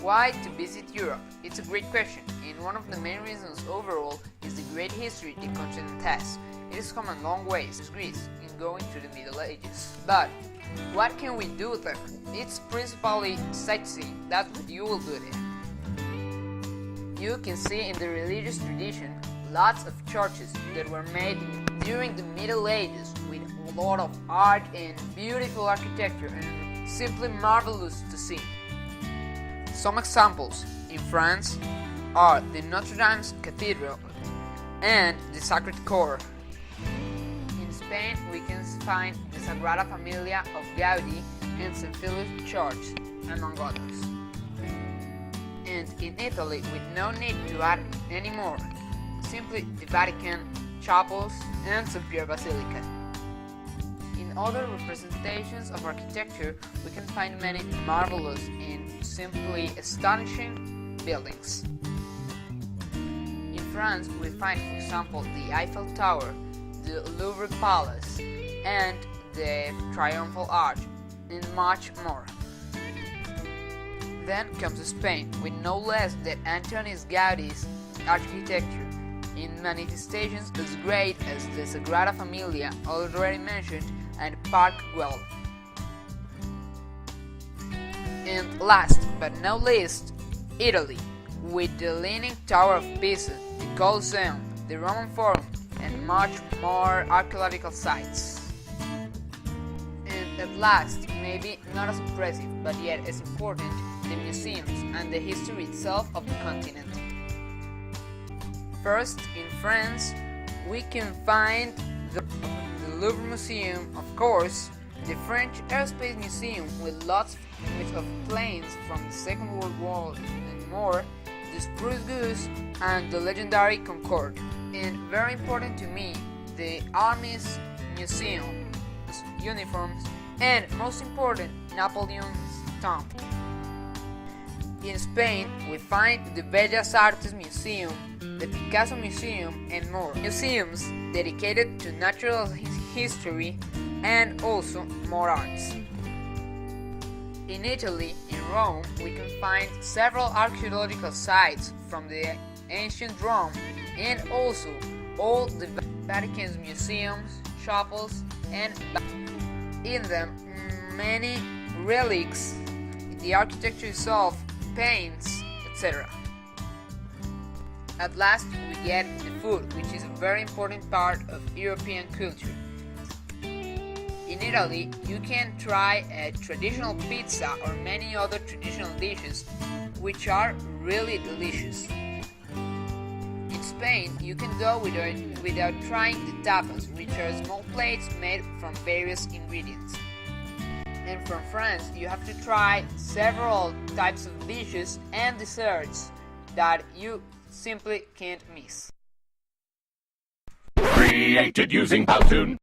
Why to visit Europe? It's a great question, and one of the main reasons overall is the great history the continent has. It has come a long ways to Greece in going to the Middle Ages. But what can we do there? It's principally sightseeing, that's what you will do there. You can see in the religious tradition lots of churches that were made during the Middle Ages with a lot of art and beautiful architecture and simply marvelous to see. Some examples in France are the Notre Dame Cathedral and the Sacred Core. In Spain we can find the Sagrada Familia of Gaudi and St. Philip's Church, among others. And in Italy, with no need to add any more, simply the Vatican, chapels, and St. Pierre Basilica. In other representations of architecture, we can find many marvelous and simply astonishing buildings. In France, we find, for example, the Eiffel Tower, the Louvre Palace, and the Triumphal Arch, and much more. Then comes Spain, with no less than Antonius Gaudi's architecture, in manifestations as great as the Sagrada Familia already mentioned and Park Güell. And last but not least, Italy, with the Leaning Tower of Pisa, the Colosseum, the Roman Forum, and much more archaeological sites. And at last, maybe not as impressive, but yet as important, the museums and the history itself of the continent. First, in France, we can find the Louvre Museum, of course, the French Aerospace Museum with lots of planes from the Second World War and more, the Spruce Goose, and the legendary Concorde. And very important to me, the Army's Museum, uniforms, and most important, Napoleon's tomb. In Spain, we find the Bellas Artes Museum, the Picasso Museum, and more museums dedicated to natural history and also more arts. In Italy, in Rome, we can find several archaeological sites from the ancient Rome and also all the Vatican's museums, chapels, and in them many relics, the architecture itself, paints, etc. At last, we get the food, which is a very important part of European culture. In Italy, you can try a traditional pizza or many other traditional dishes, which are really delicious. In Spain, you can go without trying the tapas, which are small plates made from various ingredients. And from France, you have to try several types of dishes and desserts that you simply can't miss. Created using Powtoon.